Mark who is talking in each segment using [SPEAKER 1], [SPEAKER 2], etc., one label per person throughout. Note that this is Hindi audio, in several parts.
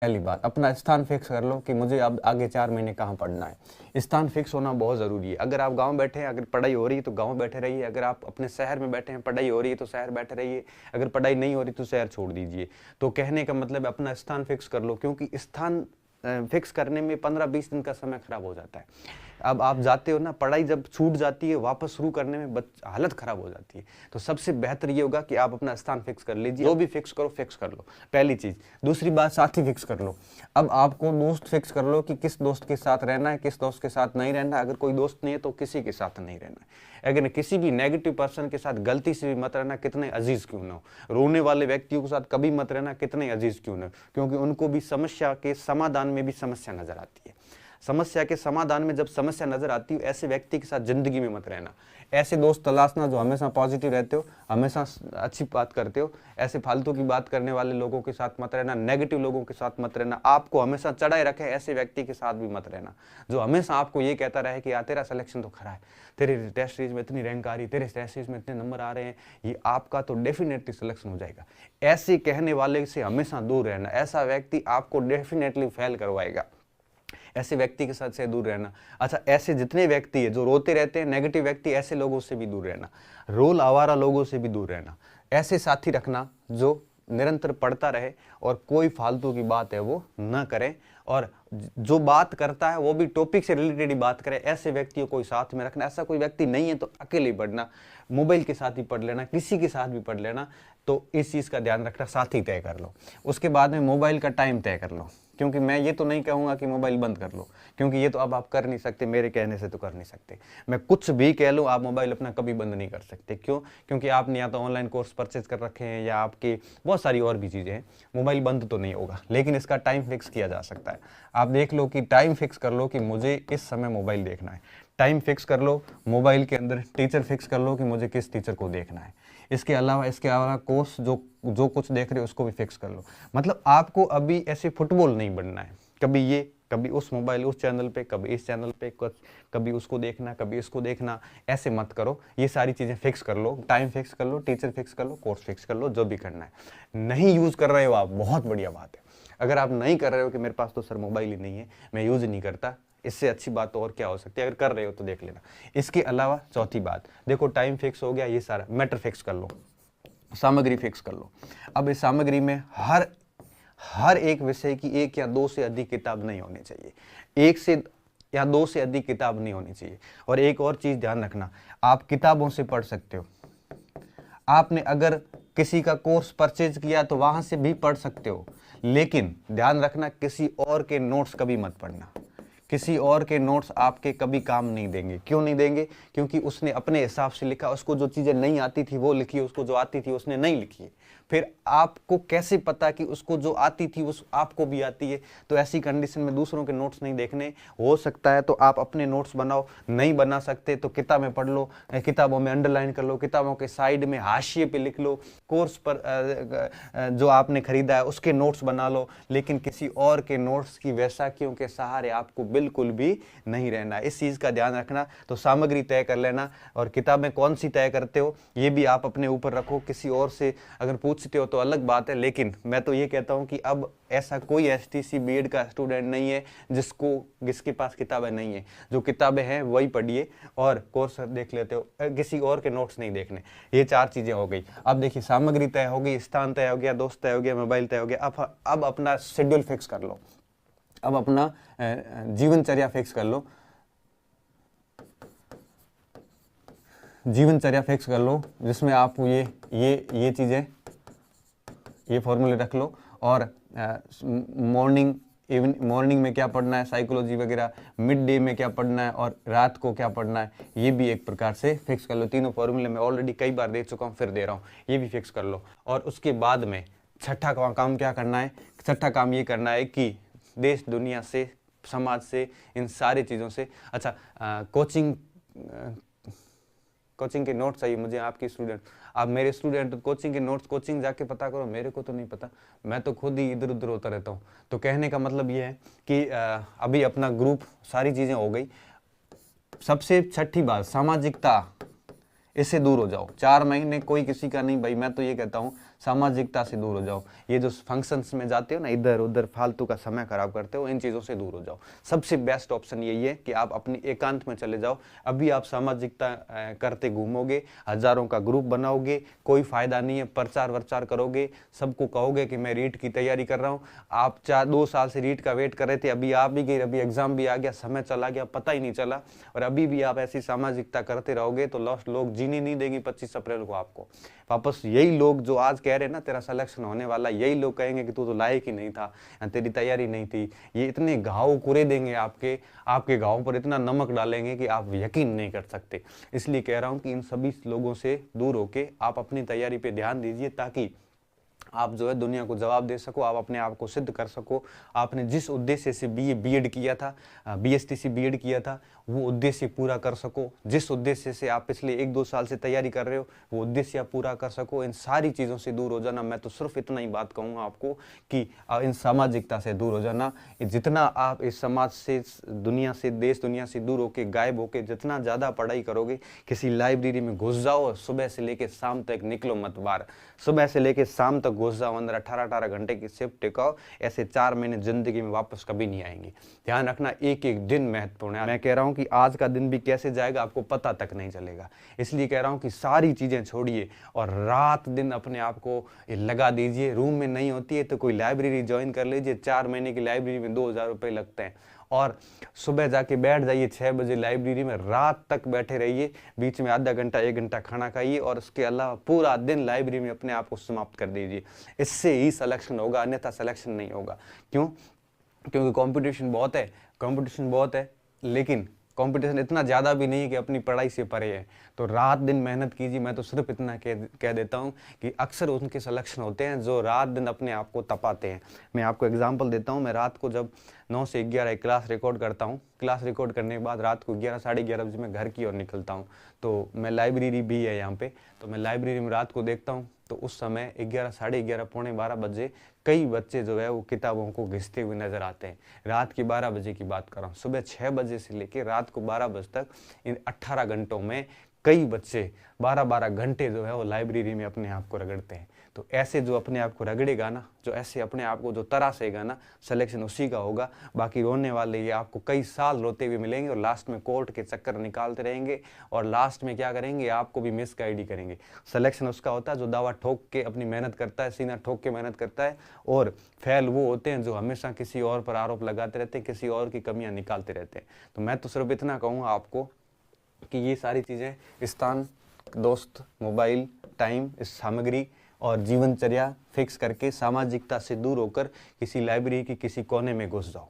[SPEAKER 1] पहली बात, अपना स्थान फिक्स कर लो कि मुझे अब आगे 4 महीने कहाँ पढ़ना है। स्थान फिक्स होना बहुत ज़रूरी है। अगर आप गांव बैठे हैं, अगर पढ़ाई हो रही है तो गांव बैठे रहिए। अगर आप अपने शहर में बैठे हैं, पढ़ाई हो रही है तो शहर बैठे रहिए। अगर पढ़ाई नहीं हो रही तो शहर छोड़ दीजिए। तो कहने का मतलब अपना स्थान फिक्स कर लो, क्योंकि स्थान फिक्स करने में 15-20 दिन का समय खराब हो जाता है। अब आप जाते हो ना, पढ़ाई जब छूट जाती है वापस शुरू करने में हालत खराब हो जाती है। तो सबसे बेहतर ये होगा कि आप अपना स्थान फिक्स कर लीजिए। जो भी फिक्स करो, फिक्स कर लो, पहली चीज। दूसरी बात, साथी फिक्स कर लो। अब आपको दोस्त फिक्स कर लो कि किस दोस्त के साथ रहना है, किस दोस्त के साथ नहीं रहना है। अगर कोई दोस्त नहीं है तो किसी के साथ नहीं रहना है। अगर किसी भी नेगेटिव पर्सन के साथ गलती से भी मत रहना, कितने अजीज क्यों ना हो। रोने वाले व्यक्तियों के साथ कभी मत रहना, कितने अजीज क्यों ना हो, क्योंकि उनको भी समस्या के समाधान में भी समस्या नजर आती है। समस्या के समाधान में जब समस्या नजर आती है, ऐसे व्यक्ति के साथ जिंदगी में मत रहना। ऐसे दोस्त तलाशना जो हमेशा पॉजिटिव रहते हो, हमेशा अच्छी बात करते हो। ऐसे फालतू की बात करने वाले लोगों के साथ मत रहना, नेगेटिव लोगों के साथ मत रहना, आपको हमेशा चढ़ाए रखे ऐसे व्यक्ति के साथ भी मत रहना जो हमेशा आपको ये कहता रहे कि यार तेरा सिलेक्शन तो खरा है, तेरे टेस्ट सीरीज में इतनी रैंक आ रही, तेरे टेस्ट सीरीज में इतने नंबर आ रहे हैं, ये आपका तो डेफिनेटली सिलेक्शन हो जाएगा। ऐसे कहने वाले से हमेशा दूर रहना। ऐसा व्यक्ति आपको डेफिनेटली फेल करवाएगा। ऐसे व्यक्ति के साथ से दूर रहना। अच्छा, ऐसे जितने व्यक्ति है जो रोते रहते हैं, नेगेटिव व्यक्ति, ऐसे लोगों से भी दूर रहना। रोल आवारा लोगों से भी दूर रहना। ऐसे साथी रखना जो निरंतर पढ़ता रहे और कोई फालतू की बात है वो न करे, और जो बात करता है वो भी टॉपिक से रिलेटेड ही बात करे। ऐसे व्यक्तियों को साथ में रखना। ऐसा कोई व्यक्ति नहीं है तो अकेले ही पढ़ना, मोबाइल के साथ ही पढ़ लेना, किसी के साथ भी पढ़ लेना। तो इस चीज़ का ध्यान रखना, साथ ही तय कर लो। उसके बाद में मोबाइल का टाइम तय कर लो, क्योंकि मैं ये तो नहीं कहूँगा कि मोबाइल बंद कर लो, क्योंकि ये तो अब आप कर नहीं सकते, मेरे कहने से तो कर नहीं सकते। मैं कुछ भी कह लूँ, आप मोबाइल अपना कभी बंद नहीं कर सकते। क्यों? क्योंकि आपने या तो ऑनलाइन कोर्स परचेज कर रखे हैं या आपकी बहुत सारी और भी चीज़ें हैं। मोबाइल बंद तो नहीं होगा, लेकिन इसका टाइम फिक्स किया जा सकता है। आप देख लो कि टाइम फिक्स कर लो कि मुझे इस समय मोबाइल देखना है। टाइम फिक्स कर लो, मोबाइल के अंदर टीचर फिक्स कर लो कि मुझे किस टीचर को देखना है। इसके अलावा कोर्स जो कुछ देख रहे हो उसको भी फिक्स कर लो। मतलब आपको अभी ऐसे फुटबॉल नहीं बनना है, कभी ये कभी उस मोबाइल उस चैनल पे, कभी इस चैनल पे, कभी उसको देखना, कभी इसको देखना। ऐसे मत करो। ये सारी चीज़ें फिक्स कर लो, टाइम फिक्स कर लो, टीचर फिक्स कर लो, कोर्स फिक्स कर लो, जो भी करना है। नहीं यूज़ कर रहे हो आप, बहुत बढ़िया बात है। अगर आप नहीं कर रहे हो कि मेरे पास तो सर मोबाइल ही नहीं है, मैं यूज़ नहीं करता, इससे अच्छी बात तो और क्या हो सकती है। अगर कर रहे हो तो देख लेना। इसके अलावा चौथी बात, देखो टाइम फिक्स हो गया, ये सारा मैटर फिक्स कर लो, सामग्री फिक्स कर लो। अब इस सामग्री में हर एक विषय की 1 या 2 से अधिक किताब नहीं होनी चाहिए। 1 से या 2 से अधिक किताब नहीं होनी चाहिए। और एक और चीज ध्यान रखना, आप किताबों से पढ़ सकते हो। आपने अगर किसी का कोर्स परचेज किया तो वहां से भी पढ़ सकते हो, लेकिन ध्यान रखना किसी और के नोट्स कभी मत पढ़ना। किसी और के नोट्स आपके कभी काम नहीं देंगे। क्यों नहीं देंगे? क्योंकि उसने अपने हिसाब से लिखा, उसको जो चीजें नहीं आती थी वो लिखी, उसको जो आती थी उसने नहीं लिखी। फिर आपको कैसे पता कि उसको जो आती थी उस आपको भी आती है? तो ऐसी कंडीशन में दूसरों के नोट्स नहीं देखने। हो सकता है तो आप अपने नोट्स बनाओ, नहीं बना सकते तो किताबें पढ़ लो, किताबों में अंडरलाइन कर लो, किताबों के साइड में हाशिए पे लिख लो, कोर्स पर जो आपने खरीदा है उसके नोट्स बना लो, लेकिन किसी और के नोट्स की वैसाखियों के सहारे आपको बिल्कुल भी नहीं रहना। इस चीज़ का ध्यान रखना। तो सामग्री तय कर लेना, और किताबें कौन सी तय करते हो ये भी आप अपने ऊपर रखो। किसी और से अगर पूछते हो तो अलग बात है, लेकिन मैं तो ये कहता हूँ कि अब ऐसा कोई एसटीसी बीएड का स्टूडेंट नहीं है जिसके पास किताबें नहीं है। जो किताबें हैं वही पढ़िए और कोर्स देख लेते हो, किसी और के नोट्स नहीं देखने। ये 4 चीजें हो गई। अब देखिए, सामग्री तय हो गई, स्थान तय हो गया, दोस्त तय हो गया, मोबाइल तय हो गया। अब अपना शेड्यूल फिक्स कर लो, अब अपना जीवनचर्या फिक्स कर लो। जीवनचर्या फिक्स कर लो जिसमें आप ये चीजें, ये फॉर्मूले रख लो। और मॉर्निंग में क्या पढ़ना है, साइकोलॉजी वगैरह, मिड डे में क्या पढ़ना है, और रात को क्या पढ़ना है, ये भी एक प्रकार से फिक्स कर लो। तीनों फॉर्मूले मैं ऑलरेडी कई बार दे चुका हूँ, फिर दे रहा हूँ, ये भी फिक्स कर लो। और उसके बाद में छठा काम क्या करना है? छठा काम ये करना है कि देश दुनिया से, समाज से, इन सारी चीज़ों से, अच्छा कोचिंग के नोट्स चाहिए मुझे, आपकी स्टूडेंट, आप मेरे स्टूडेंट, कोचिंग के नोट्स कोचिंग जाके पता करो, मेरे को तो नहीं पता, मैं तो खुद ही इधर उधर होता रहता हूँ। तो कहने का मतलब ये है कि अभी अपना ग्रुप, सारी चीज़ें हो गई। सबसे छठी बात, सामाजिकता, इससे दूर हो जाओ। 4 महीने कोई किसी का नहीं भाई, मैं तो ये कहता हूँ सामाजिकता से दूर हो जाओ। ये जो फंक्शंस में जाते हो ना, इधर उधर फालतू का समय खराब करते हो, इन चीज़ों से दूर हो जाओ। सबसे बेस्ट ऑप्शन यही है कि आप अपनी एकांत में चले जाओ। अभी आप सामाजिकता करते घूमोगे, हजारों का ग्रुप बनाओगे, कोई फायदा नहीं है। प्रचार वर्चार करोगे, सबको कहोगे कि मैं रीट की तैयारी कर रहा हूँ। आप 2 साल से रीट का वेट कर रहे थे, अभी आ भी गई, अभी एग्जाम भी आ गया, समय चला गया, पता ही नहीं चला। और अभी भी आप ऐसी सामाजिकता करते रहोगे तो लोग जीने नहीं देंगे 25 अप्रैल को आपको। वापस यही लोग जो आज कह रहे हैं ना तेरा सिलेक्शन होने वाला, यही लोग कहेंगे कि तू तो लायक ही नहीं था या तेरी तैयारी नहीं थी। ये इतने घाव कुरे देंगे आपके घावों पर इतना नमक डालेंगे कि आप यकीन नहीं कर सकते। इसलिए कह रहा हूँ कि इन सभी लोगों से दूर होके आप अपनी तैयारी पे ध्यान दीजिए, ताकि आप जो है दुनिया को जवाब दे सको, आप अपने आप को सिद्ध कर सको। आपने जिस उद्देश्य से बीएड किया था, बीएसटीसी बीएड किया था, वो उद्देश्य पूरा कर सको। जिस उद्देश्य से आप पिछले 1-2 साल से तैयारी कर रहे हो, वो उद्देश्य आप पूरा कर सको। इन सारी चीज़ों से दूर हो जाना। मैं तो सिर्फ इतना ही बात कहूँगा आपको कि इन सामाजिकता से दूर हो जाना। जितना आप इस समाज से, दुनिया से, देश दुनिया से दूर होके, गायब होके जितना ज़्यादा पढ़ाई करोगे, किसी लाइब्रेरी में घुस जाओ और सुबह से लेके शाम तक निकलो मत बाहर। सुबह से लेके शाम तक घुस जाओ अंदर, 18-18 घंटे की शिफ्ट टिकाओ। ऐसे 4 महीने जिंदगी में वापस कभी नहीं आएंगे। ध्यान रखना, एक एक दिन महत्वपूर्ण है। मैं कह रहा हूँ कि आज का दिन भी कैसे जाएगा आपको पता तक नहीं चलेगा। इसलिए कह रहा हूँ कि सारी चीज़ें छोड़िए और रात दिन अपने आप को लगा दीजिए। रूम में नहीं होती है तो कोई लाइब्रेरी ज्वाइन कर लीजिए। 4 महीने की लाइब्रेरी में 2000 रुपये लगते हैं। और सुबह जाके बैठ जाइए 6 बजे लाइब्रेरी में, रात तक बैठे रहिए। बीच में आधा घंटा 1 घंटा खाना खाइए और उसके अलावा पूरा दिन लाइब्रेरी में अपने आप को समाप्त कर दीजिए। इससे ही सिलेक्शन होगा, अन्यथा सिलेक्शन नहीं होगा। क्यों? क्योंकि कंपटीशन बहुत है, लेकिन कंपटीशन इतना ज़्यादा भी नहीं कि अपनी पढ़ाई से परे है। तो रात दिन मेहनत कीजिए। मैं तो सिर्फ इतना कह देता हूँ कि अक्सर उनके सिलेक्शन होते हैं जो रात दिन अपने आप को तपाते हैं। मैं आपको एग्जांपल देता हूँ। मैं रात को जब 9 से 11 क्लास रिकॉर्ड करता हूँ, क्लास रिकॉर्ड करने के बाद रात को 11 साढ़े 11 बजे मैं घर की ओर निकलता हूँ। तो मैं लाइब्रेरी भी है यहाँ पे, तो मैं लाइब्रेरी में रात को देखता हूँ तो उस समय 11 साढ़े 11 पौने 12 बजे कई बच्चे जो है वो किताबों को घिसते हुए नजर आते हैं। रात की 12 बजे की बात कर रहा हूँ। सुबह 6 बजे से लेकर रात को 12 बजे तक इन 18 घंटों में कई बच्चे 12-12 घंटे जो है वो लाइब्रेरी में अपने आप को रगड़ते हैं। तो ऐसे जो अपने आप को रगड़ेगा ना, जो ऐसे अपने आप को जो तरासेगा ना, सिलेक्शन उसी का होगा। बाकी रोने वाले ये आपको कई साल रोते हुए मिलेंगे और लास्ट में कोर्ट के चक्कर निकालते रहेंगे और लास्ट में क्या करेंगे, आपको भी मिसगाइड करेंगे। सिलेक्शन उसका होता है जो दावा ठोक के अपनी मेहनत करता है, सीना ठोक के मेहनत करता है। और फेल वो होते हैं जो हमेशा किसी और पर आरोप लगाते रहते हैं, किसी और की कमियां निकालते रहते हैं। तो मैं तो सिर्फ इतना कहूँगा आपको कि ये सारी चीज़ें, स्थान, दोस्त, मोबाइल, टाइम, इस सामग्री और जीवनचर्या फिक्स करके सामाजिकता से दूर होकर किसी लाइब्रेरी की किसी कोने में घुस जाओ।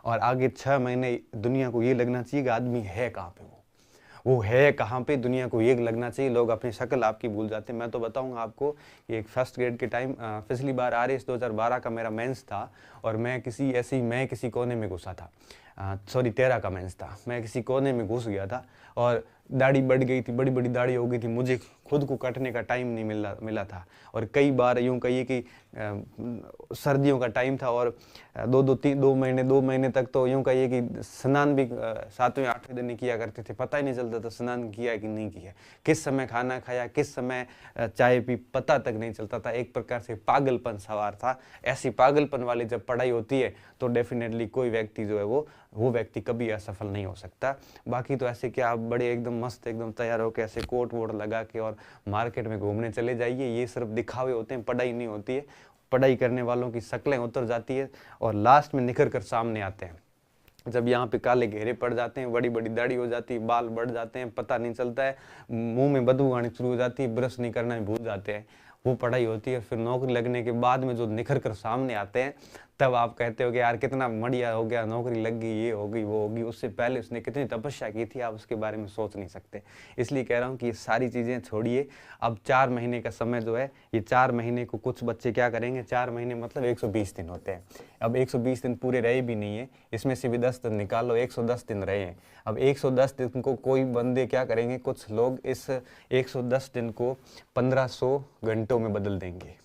[SPEAKER 1] और आगे 6 महीने दुनिया को ये लगना चाहिए कि आदमी है कहाँ पे, वो है कहाँ पे, दुनिया को ये लगना चाहिए। लोग अपनी शक्ल आपकी भूल जाते हैं। मैं तो बताऊंगा आपको कि एक फर्स्ट ग्रेड के टाइम पिछली बार आरएस 2012 का मेरा मेंस था और मैं किसी कोने में घुसा था। 13 का मेंस था। मैं किसी कोने में घुस गया था और दाढ़ी बढ़ गई थी, बड़ी बड़ी दाढ़ी हो गई थी। मुझे खुद को कटने का टाइम नहीं मिला था। और कई बार यूँ कहिए कि सर्दियों का टाइम था और 2 महीने तक तो यूँ कहिए कि स्नान भी 7वें 8वें दिन नहीं किया करते थे। पता ही नहीं चलता था स्नान किया कि नहीं किया, किस समय खाना खाया, किस समय चाय पी, पता तक नहीं चलता था। एक प्रकार से पागलपन सवार था। ऐसी पागलपन वाली जब पढ़ाई होती है तो डेफिनेटली कोई व्यक्ति जो है वो व्यक्ति कभी असफल नहीं हो सकता। बाकी तो ऐसे क्या आप बड़े एकदम मस्त एकदम तैयार होकर ऐसे कोट वोट लगा के और मार्केट में घूमने चले जाइए, ये सिर्फ दिखावे होते हैं, पढ़ाई नहीं होती है। पढ़ाई करने वालों की शक्लें उतर जाती है और लास्ट में निखर कर सामने आते हैं। जब यहाँ पे काले घेरे पड़ जाते हैं, बड़ी बड़ी दाढ़ी हो जाती है, बाल बढ़ जाते हैं, पता नहीं चलता है, मुंह में बदबू आनी शुरू हो जाती है, ब्रश नहीं करना भूल जाते हैं, वो पढ़ाई होती है। फिर नौकरी लगने के बाद में जो निखर कर सामने आते हैं, तब आप कहते हो कि यार कितना बढ़िया हो गया, नौकरी लग गई, ये हो गई, वो होगी। उससे पहले उसने कितनी तपस्या की थी, आप उसके बारे में सोच नहीं सकते। इसलिए कह रहा हूँ कि ये सारी चीज़ें छोड़िए। अब 4 महीने का समय जो है, ये 4 महीने को कुछ बच्चे क्या करेंगे, 4 महीने मतलब 120 दिन होते हैं। अब 120 दिन पूरे रहे भी नहीं है, इसमें से भी 10 दिन निकाल लो, 110 दिन रहे हैं। अब 110 दिन को कोई बंदे क्या करेंगे, कुछ लोग इस 110 दिन को 1500 घंटों में बदल देंगे।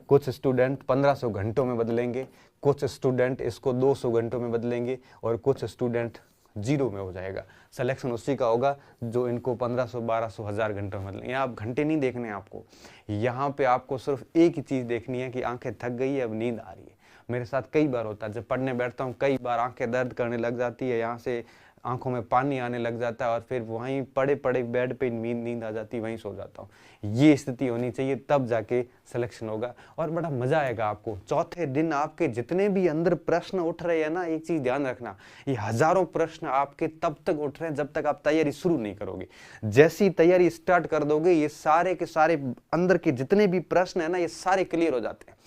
[SPEAKER 1] कुछ स्टूडेंट 1500 घंटों में बदलेंगे, कुछ स्टूडेंट इसको 200 घंटों में बदलेंगे और कुछ स्टूडेंट जीरो में हो जाएगा। सिलेक्शन उसी का होगा जो इनको 1500 1200 1000 घंटों में, मतलब यहाँ आप घंटे नहीं देखने हैं आपको, यहाँ पे आपको सिर्फ एक ही चीज़ देखनी है कि आंखें थक गई है, अब नींद आ रही है। मेरे साथ कई बार होता है, जब पढ़ने बैठता हूँ कई बार आंखें दर्द करने लग जाती है, यहाँ से आंखों में पानी आने लग जाता है और फिर वहीं पड़े पड़े बेड पे नींद आ जाती है, वहीं सो जाता हूँ। ये स्थिति होनी चाहिए, तब जाके सिलेक्शन होगा और बड़ा मजा आएगा आपको। चौथे दिन आपके जितने भी अंदर प्रश्न उठ रहे हैं ना, एक चीज ध्यान रखना, ये हजारों प्रश्न आपके तब तक उठ रहे हैं जब तक आप तैयारी शुरू नहीं करोगे। जैसी तैयारी स्टार्ट कर दोगे, ये सारे के सारे अंदर के जितने भी प्रश्न है ना, ये सारे क्लियर हो जाते हैं।